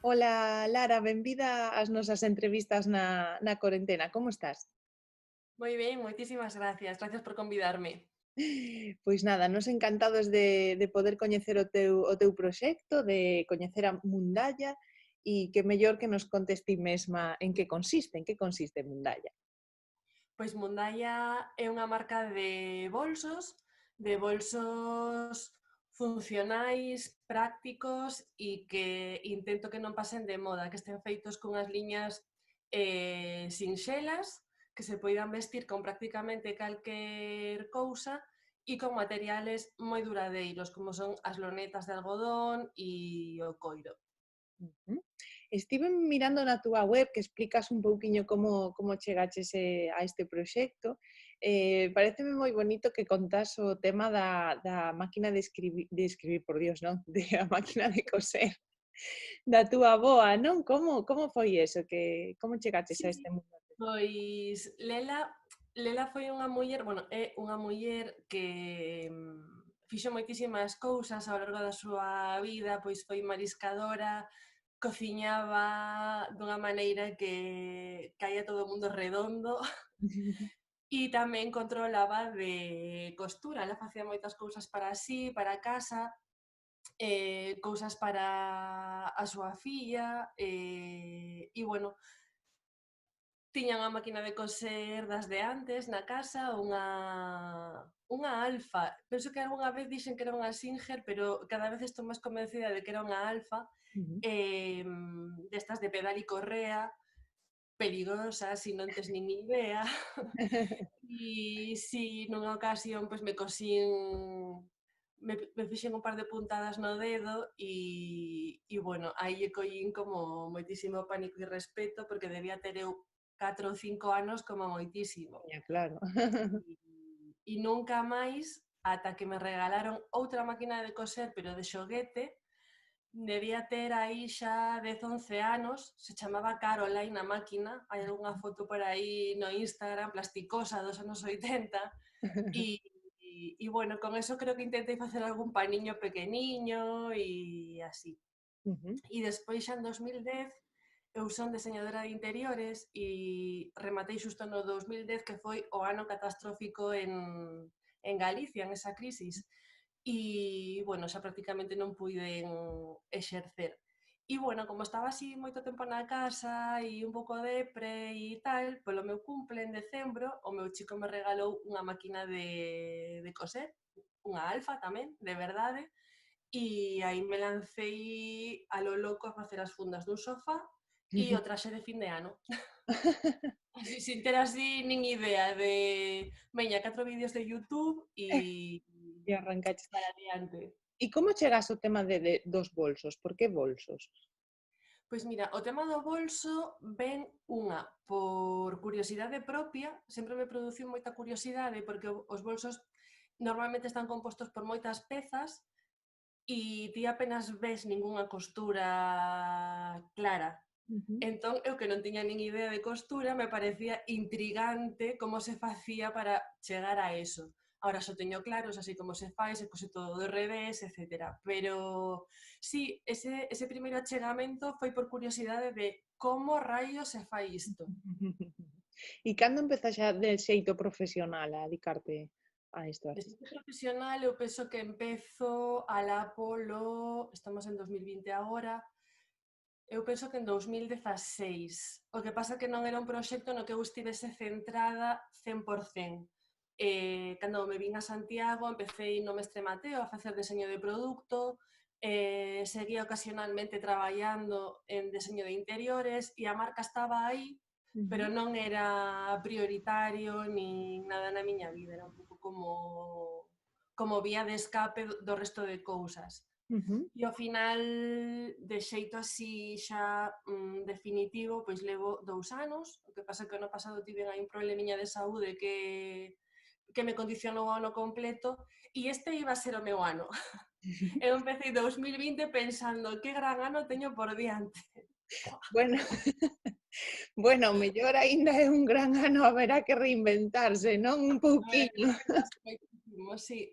Ola, Lara, benvida ás nosas entrevistas na corentena. Como estás? Moi ben, moitísimas gracias. Gracias por convidarme. Pois nada, nos encantados de poder coñecer o teu proxecto, de coñecer a Mundalla e que mellor que nos contes ti mesma en que consiste Mundalla. Pois Mundalla é unha marca de bolsos funcionais, prácticos e que intento que non pasen de moda, que estén feitos cunhas liñas sinxelas, que se poidan vestir con prácticamente calquer cousa e con materiales moi duradeiros, como son as lonetas de algodón e o coiro. Ujú. Estiven mirando na túa web que explicas un pouquiño como chegaches a este proxecto. Pareceme moi bonito que contas o tema da máquina de escribir, por Dios, non? De a máquina de coser da túa avoa, non? Como foi eso? Como chegaches a este Sí, mundo? pois Lela foi unha muller, bueno, é unha muller que fixo moitísimas cousas ao largo da súa vida, pois foi mariscadora, cociñaba dunha maneira que caía todo o mundo redondo e tamén controlaba de costura, ela facía moitas cousas para si, para casa, cousas para a súa filla, e bueno, tiña unha máquina de coser das de antes na casa, unha Alfa. Penso que algunha vez dixen que era unha Singer, pero cada vez estou máis convencida de que era unha Alfa, Ujú. destas de pedal e correa, perigosas, si non tes nin idea. E si nunha ocasión pois me fixen un par de puntadas no dedo e bueno, aí lle collín como moitísimo pánico e respeto porque debía ter eu 4 ou 5 anos como moitísimo. Tiña claro. E nunca máis, ata que me regalaron outra máquina de coser, pero de xoguete, debía ter aí xa 10, 11 anos, se chamaba Caroline a máquina, hai algunha foto por aí no Instagram, plasticosa dos anos 80, e, e bueno, con eso creo que intentei facer algún paniño pequeniño e así. Ujú. E despois xa en 2010 eu son deseñadora de interiores e rematei xusto no 2010 que foi o ano catastrófico en Galicia, en esa crisis. E, bueno, xa prácticamente non puiden exercer. E, bueno, como estaba así moito tempo na casa e un pouco depre e tal, polo meu cumple en decembro, o meu chico me regalou unha máquina de coser, unha Alfa tamén, de verdade, e aí me lancei a lo loco a facer as fundas dun sofá e o traxe de fin de ano. Así, sin ter así nin idea de... Veña, 4 vídeos de YouTube E arrancaches. para adiante. E como chegas ao tema dos bolsos? Por que bolsos? Pois mira, o tema do bolso ven unha por curiosidade propia, sempre me produciu moita curiosidade porque os bolsos normalmente están compostos por moitas pezas e ti apenas ves ningunha costura clara. Ujú. Entón, eu que non tiña nin idea de costura, me parecía intrigante como se facía para chegar a eso. Ahora só teño claro, así como se fai, se cose todo do revés, etc. Pero sí, ese primeiro achegamento foi por curiosidade de como raios se fai isto. E cando empezas xa de xeito profesional a dedicarte a isto De así? xeito profesional, eu penso que empezo alá polo... Estamos en 2020 agora, eu penso que en 2016. O que pasa que non era un proxecto no que eu estivese centrada 100%. Cando me vin a Santiago, empecé no Mestre Mateo a facer deseño de produto, seguía ocasionalmente traballando en deseño de interiores e a marca estaba aí, pero Ujú. non era prioritario nin nada na miña vida, era un pouco como vía de escape do resto de cousas. Ujú. E ao final, de xeito así xa definitivo, pois levo 2 anos. O que pasa que o ano pasado tiven aí un problemiña de saúde que me condicionou o ano completo e este iba a ser o meu ano. Eu empecé 2020 pensando que gran ano teño por diante. Bueno, bueno, mellor aínda é un gran ano, haberá que reinventarse, non? Un A ver, pouquiño. moitísimo, sí.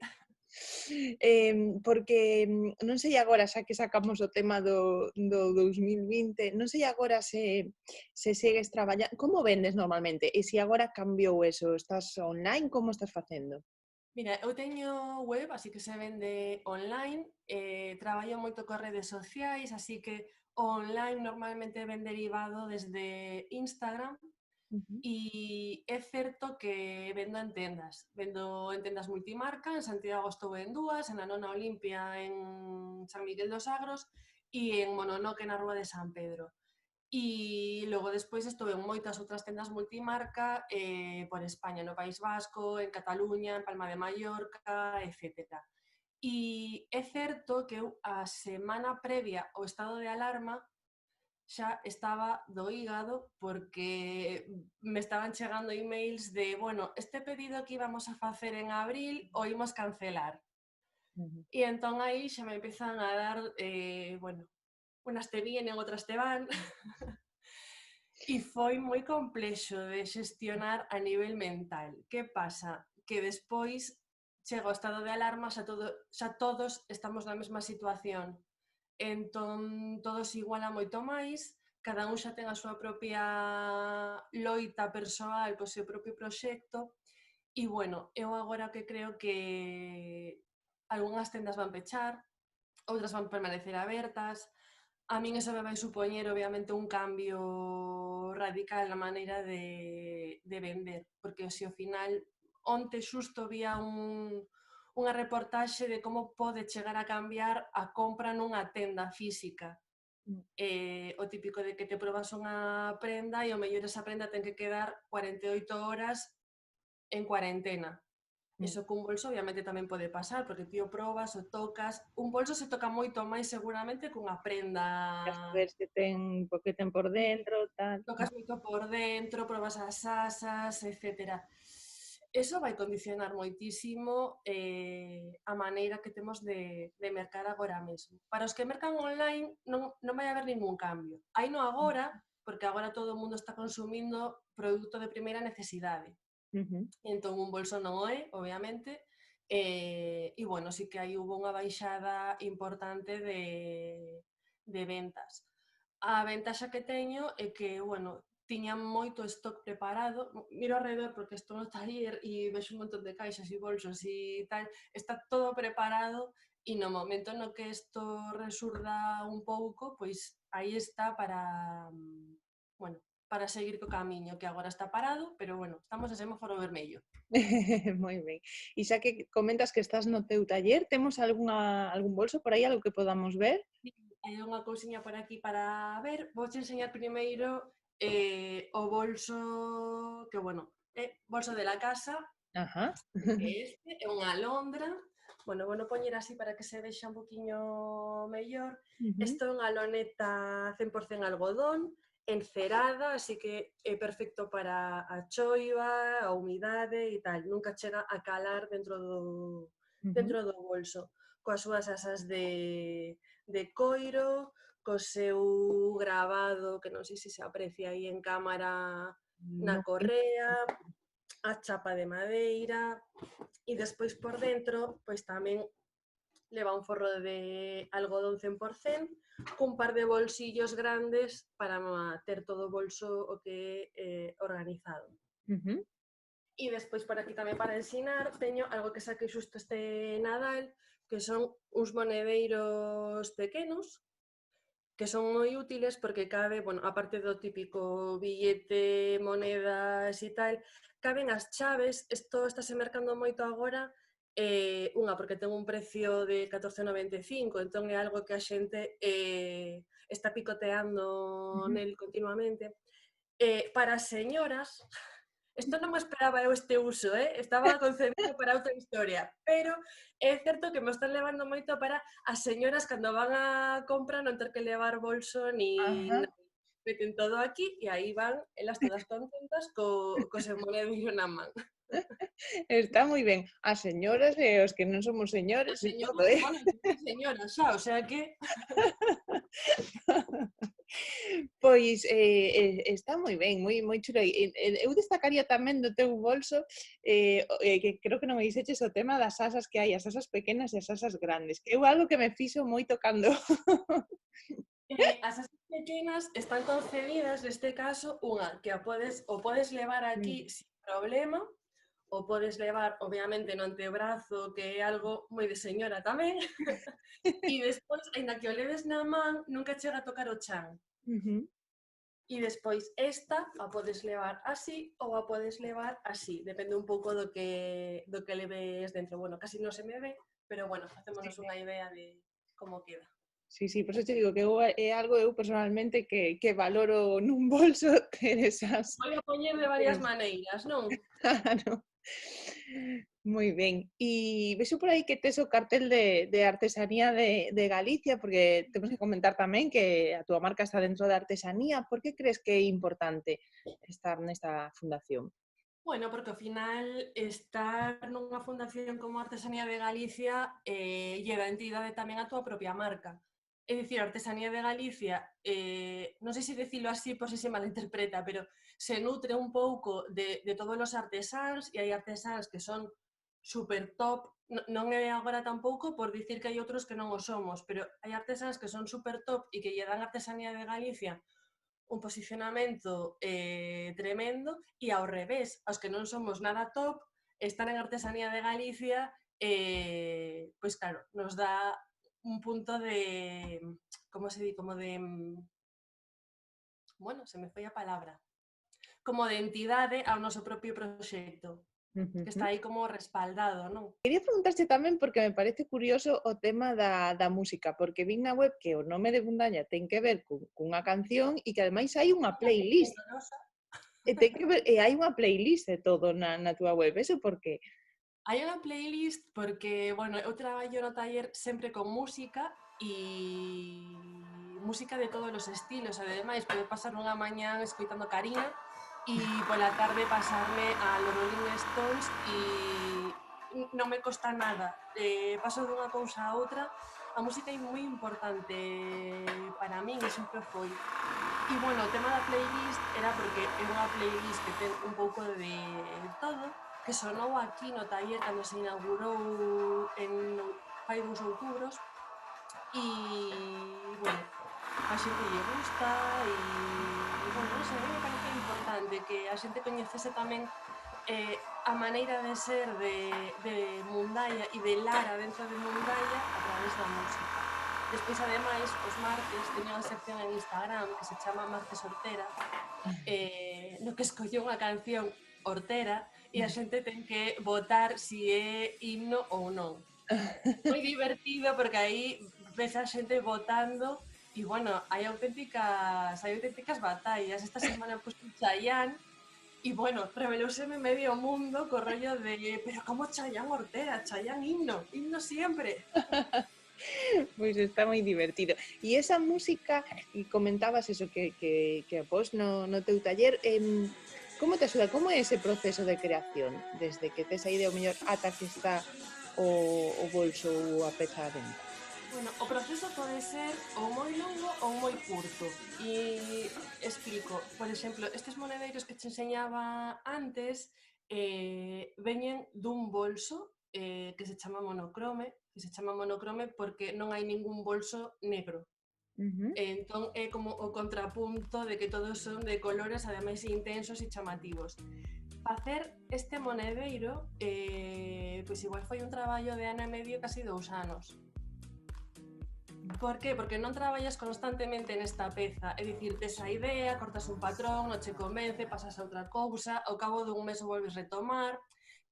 Porque non sei agora, xa que sacamos o tema do 2020, non sei agora se segues traballando, como vendes normalmente? E se agora cambiou eso, estás online, como estás facendo? Mira, eu teño web, así que se vende online, traballo moito con redes sociais, así que o online normalmente ven derivado desde Instagram. Ujú. E é certo que vendo en tendas multimarca, en Santiago estou en dúas, en Anona Olimpia en San Miguel dos Agros e en Mononoque na Rúa de San Pedro. E logo despois estou en moitas outras tendas multimarca por España, no País Vasco, en Cataluña, en Palma de Mallorca, etc. E é certo que eu a semana previa ao estado de alarma xa estaba do hígado porque me estaban chegando emails de, bueno, este pedido que íbamos a facer en abril o imos cancelar. Ujú. E entón aí xa me empezan a dar, bueno, unas te vienen, outras te van. E foi moi complexo de xestionar a nivel mental. Que pasa? Que despois chega o estado de alarma, xa todos estamos na mesma situación. Entón, todo se iguala moito máis, cada un xa ten a súa propia loita persoal co seu propio proxecto, e, bueno, eu agora que creo que algunhas tendas van pechar, outras van permanecer abertas. A min eso me vai supoñer, obviamente, un cambio radical na maneira de vender, porque se ao final, onte xusto vía unha reportaxe de como pode chegar a cambiar a compra nunha tenda física. O típico de que te probas unha prenda e ao mellor esa prenda ten que quedar 48 horas en cuarentena. Mm. Iso cun bolso obviamente tamén pode pasar, porque ti o probas, o tocas. Un bolso se toca moito máis seguramente que unha prenda. Para saber se ten, o que ten por dentro, tal. Tocas moito por dentro, probas as asas, etc. Eso vai condicionar moitísimo a maneira que temos de mercar agora mesmo. Para os que mercan online non vai haber ningún cambio. Hai no agora, porque agora todo o mundo está consumindo produto de primeira necesidade. Ujú. Entón un bolso non o é, obviamente, e bueno, sí que aí hubo unha baixada importante de ventas. A ventaxa que teño é que, bueno, tiña moito stock preparado, miro alrededor porque estou no taller e vexo un montón de caixas e bolsos e tal, está todo preparado e no momento no que isto resurda un pouco, pois aí está para, bueno, para seguir co camiño, que agora está parado, pero bueno, estamos en semáforo vermello. Moi ben. E xa que comentas que estás no teu taller, temos algún bolso por aí, algo que podamos ver? Hai unha cousiña por aquí para ver. Vou te enseñar primeiro o bolso que, bueno, é bolso de la casa, Ajá. que este é unha alondra. Bueno, vou poñer así para que se vexa un poquinho mellor. Ujú. Isto é unha loneta 100% algodón, encerada, así que é perfecto para a choiva, a humidade e tal. Nunca chega a calar Ujú. dentro do bolso. Coas súas asas de coiro, co seu gravado, que non sei se se aprecia aí en cámara, na No. correa, a chapa de madeira, e despois por dentro, pois tamén leva un forro de algodón 100%, cun par de bolsillos grandes para ter todo o bolso o que é organizado. Ujú. E despois por aquí tamén para ensinar teño algo que saquei xusto este Nadal, que son uns monedeiros pequenos, que son moi útiles porque cabe, bueno, aparte do típico billete, monedas e tal, caben as chaves. Isto estáse mercando moito agora, unha porque ten un precio de 14,95, entón é algo que a xente está picoteando Ujú. nel continuamente. Para as señoras, isto non me esperaba eu este uso, estaba concebido para outra historia, pero é certo que me están levando moito para as señoras cando van a compra non ter que levar bolso ni Ajá. nada. Meten todo aquí e aí van elas todas contentas co seu monedeiro na man. Está moi ben. As señoras e os que non somos señores As e todo, señoras, bueno, eu son señora xa, o sea que Pois está moi ben, moi chulo. Eu destacaría tamén do teu bolso que creo que non me dixeches o tema das asas que hai, as asas pequenas e as asas grandes, que é algo que me fixo moito cando As asas pequenas están concebidas, neste caso, unha que o podes levar aquí sin problema, o podes levar, obviamente, no antebrazo, que é algo moi de señora tamén, e despois, aínda que o leves na man, nunca chega a tocar o chan. Ujú. E despois esta a podes levar así ou a podes levar así, depende un pouco do que leves dentro. Bueno, casi non se me ve, pero bueno, Sí, facémonos unha idea de como queda. sí, sí, por eso te digo que é algo eu personalmente que valoro nun bolso ter esas Vou a poñer de varias maneiras, non? claro. Moi ben. E vexo por aí que tes o cartel de artesanía de Galicia, porque temos que comentar tamén que a túa marca está dentro da artesanía. Por que crees que é importante estar nesta fundación? Bueno, porque ao final estar nunha fundación como Artesanía de Galicia lle dá entidade tamén a túa propia marca. É dicir, a Artesanía de Galicia, non sei se dicilo así por se malinterpreta, pero se nutre un pouco de todos os artesáns e hai artesáns que son super top, non é agora tampouco por dicir que hai outros que non o somos, pero hai artesáns que son super top e que lle dan a Artesanía de Galicia un posicionamento tremendo e ao revés, aos que non somos nada top, estar en Artesanía de Galicia, pois claro, nos dá un punto de, como se di, como de, bueno, se me foi a palabra, como de entidade ao noso propio proxecto, que está aí como respaldado, non? Quería preguntarte tamén porque me parece curioso o tema da música, porque vin na web que o nome de Bundaña ten que ver cunha canción e que ademais hai unha playlist. Ten que ver, e hai unha playlist e todo na túa web, eso por que? Hai unha playlist porque, bueno, eu traballo no taller sempre con música e música de todos os estilos, ademais, podo pasar unha mañán escoitando Karina e pola tarde pasarme a los Rolling Stones e non me costa nada, paso dunha cousa a outra. A música é moi importante para min e sempre foi. E, bueno, o tema da playlist era porque é unha playlist que ten un pouco de todo, que sonou aquí no taller cando se inaugurou fai 2 outubros e, bueno, a xente lle gusta e, bueno, non sei, a mí me parece importante que a xente coñecese tamén a maneira de ser de Mundaia e de Lara dentro de Mundaia a través da música. Despois, ademais, os martes teño unha sección en Instagram que se chama Martes Hortera, no que escollo unha canción hortera e a xente ten que votar si é himno ou non. Moi divertido porque aí ves a xente votando e, bueno, hai auténticas batallas. Esta semana puxo Chayanne e, bueno, revelouseme medio mundo co rollo de pero como Chayanne Hortera? Chayanne himno, himno siempre. Pois está moi divertido. E esa música, e comentabas eso que a pos no teu taller, como te axuda? Como é ese proceso de creación? Desde que tes a idea o mellor ata que está o bolso ou a peza a venta? Bueno, o proceso pode ser ou moi longo ou moi curto. E explico, por exemplo, estes monedeiros que te enseñaba antes veñen dun bolso que se chama monocrome, porque non hai ningún bolso negro. Ujú. Entón é como o contrapunto de que todos son de colores ademais intensos e chamativos. Facer este monedeiro, pois igual foi un traballo de ano e medio, casi 2 anos. Por que? Porque non traballas constantemente nesta peza, é dicir, tes a idea, cortas un patrón, non che convence, pasas a outra cousa, ao cabo dun mes o volves retomar,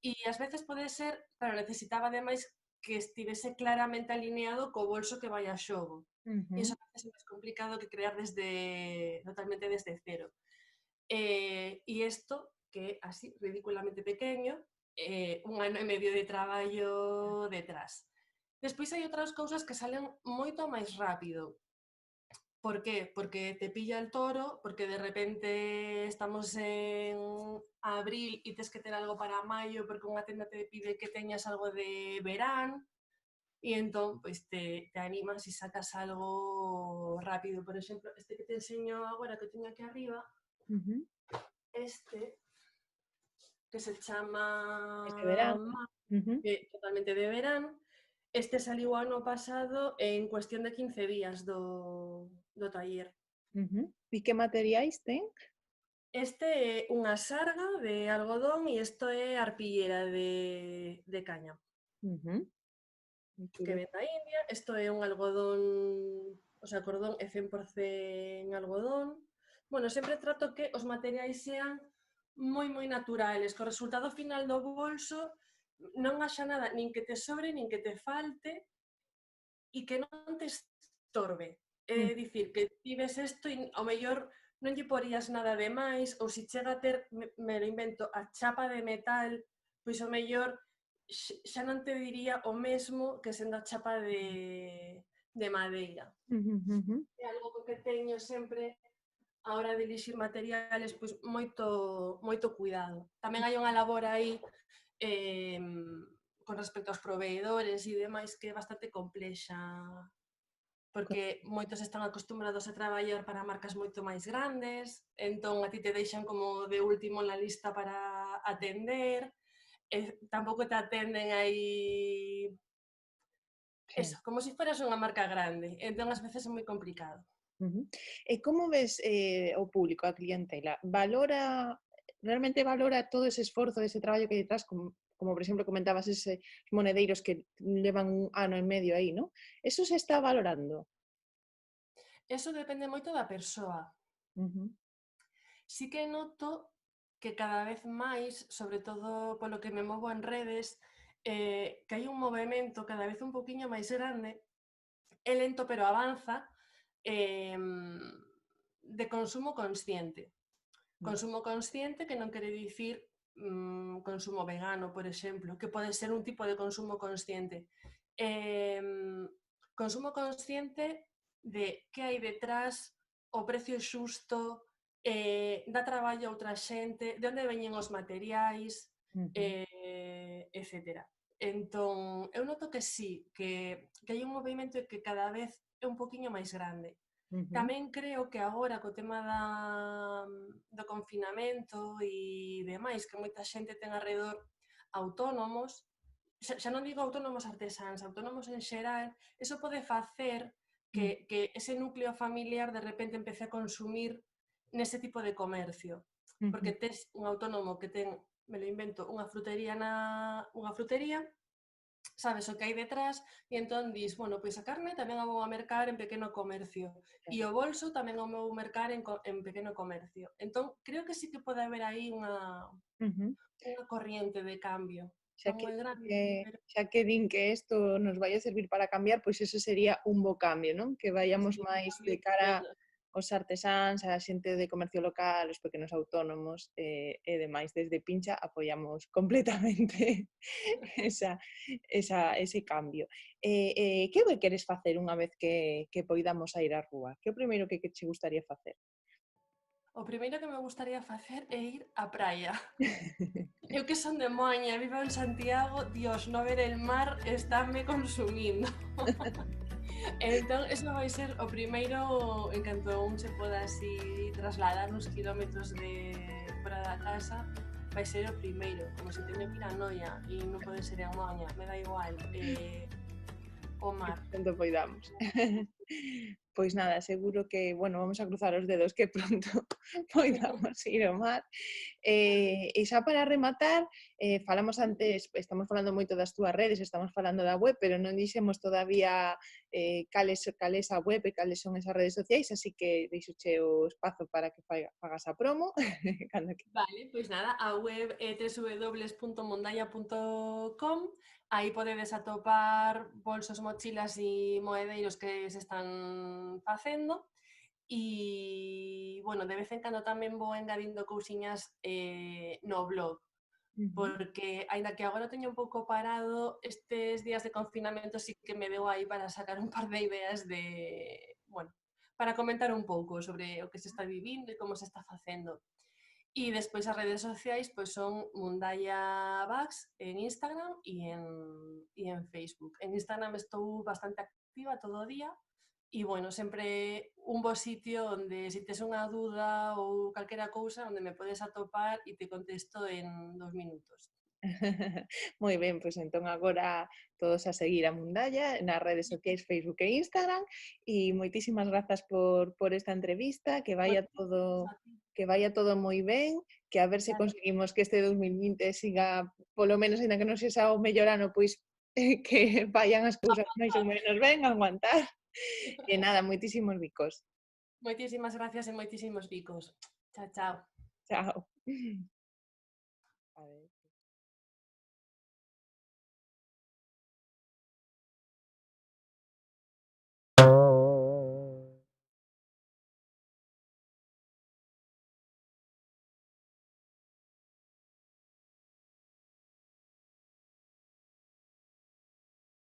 e ás veces pode ser, pero necesitaba ademais que estivese claramente alineado co bolso que vai a xogo. E iso Ujú. é máis complicado que crear totalmente desde cero. E isto, que é así, ridiculamente pequeño, un ano e medio de traballo detrás. Despois hai outras cousas que salen moito máis rápido. Por qué? Porque te pilla el toro, porque de repente estamos en abril e tes que ter algo para maio porque unha tenda te pide que teñas algo de verán, e entón pois te animas e sacas algo rápido. Por exemplo, este que te enseño agora que teño aquí arriba, este que se Este verano. chama que é totalmente de verano, este saliu ano pasado en cuestión de 15 días do taller. E que materiais ten? Este é unha sarga de algodón e isto é arpillera de caña, que ven da India. Isto é un algodón, o sea, cordón é 100% algodón. Bueno, sempre trato que os materiais sean moi naturales, que o resultado final do bolso non haxa nada, nin que te sobre, nin que te falte, e que non te estorbe. É dicir, que ti ves isto e ao mellor non lle porías nada de máis, ou se chega a ter, me lo invento, a chapa de metal, pois ao mellor xa non te diría o mesmo que sendo a chapa de madeira. É algo que teño sempre a hora de elixir materiales, pois moito cuidado. Tamén hai unha labor aí con respecto aos proveedores e demais que é bastante complexa, porque moitos están acostumbrados a traballar para marcas moito máis grandes, entón a ti te deixan como de último na lista para atender, e tampouco te atenden aí eso, como se fueras unha marca grande, entón ás veces é moi complicado. E como ves o público, a clientela? Realmente valora todo ese esforzo, ese traballo que hai detrás, como por exemplo comentabas eses monedeiros que levan un ano e medio aí, ¿no? Eso se está valorando? Eso depende moito da persoa. Sí que noto que cada vez máis, sobre todo polo que me movo en redes, que hai un movemento cada vez un poquinho máis grande, é lento pero avanza, de consumo consciente. Consumo consciente que non quere dicir consumo vegano, por exemplo, que pode ser un tipo de consumo consciente. Consumo consciente de que hai detrás, o precio xusto, dá traballo a outra xente, de onde veñen os materiais, etc. Entón, eu noto que sí, que hai un movimento que cada vez é un poquinho máis grande. Tamén creo que agora co tema do confinamento e demais, que moita xente ten alrededor autónomos, xa non digo autónomos artesáns, autónomos en xeral, eso pode facer que ese núcleo familiar de repente empece a consumir nese tipo de comercio. Porque tes un autónomo que ten, me lo invento, unha frutería, sabes o que hai detrás, e entón dis, bueno, pois a carne tamén a vou a mercar en pequeno comercio, e o bolso tamén o vou mercar en pequeno comercio. Entón, creo que sí que pode haber aí unha corriente de cambio. Xa Non que, moi grande, pero... xa que din que isto nos vai a servir para cambiar, pois eso sería un bo cambio, non? Que vayamos Sí, máis de cara aos artesáns, a xente de comercio local, os pequenos autónomos e demais. Desde Pincha apoiamos completamente ese cambio. Que o que queres facer unha vez que poidamos a ir á rúa? Que é o primeiro que che gustaría facer? O primeiro que me gustaría facer é ir á praia. Eu que son de Moaña, vivo en Santiago, Dios, no ver el mar estáme consumindo. Entón, eso vai ser o primeiro en canto un se poda así trasladar uns kilómetros de fora da casa, vai ser o primeiro, como se teño que ir a Noia e non pode ser en Moaña, me dá igual, o mar. Pronto poidamos. Pois nada, seguro que, bueno, vamos a cruzar os dedos que pronto poidamos ir ao mar. E xa para rematar, falamos antes, estamos falando moito das túas redes, estamos falando da web, pero non dixemos todavía cales a web e cales son esas redes sociais, así que deixoche o espazo para que fagas a promo. Vale, pois nada, a web é www.mondaya.com. Aí podedes atopar bolsos, mochilas e moedeiros que se están facendo. E, bueno, de vez en cando tamén vou engadindo cousiñas no blog, porque, aínda que agora teño un pouco parado, estes días de confinamento sí que me deu aí para sacar un par de ideas para comentar un pouco sobre o que se está vivindo e como se está facendo. E despois as redes sociais pois son Mundalla Bags en Instagram e en Facebook. En Instagram estou bastante activa todo o día e, bueno, sempre un bo sitio onde se tes unha dúda ou calquera cousa onde me podes atopar e te contesto en 2 minutos. Moi ben, pois entón agora todos a seguir a Mundalla nas redes sociais Facebook e Instagram e moitísimas grazas por esta entrevista, Moitísimas a ti. que vaya todo moi ben, que a ver se Vale. conseguimos que este 2020 siga, polo menos, aínda que non sexa o mellor ano, pois que vayan as cousas máis ou menos ben, aguantar. E nada, moitísimos bicos. Moitísimas gracias e moitísimos bicos. Chao, chao. Chao. A ver.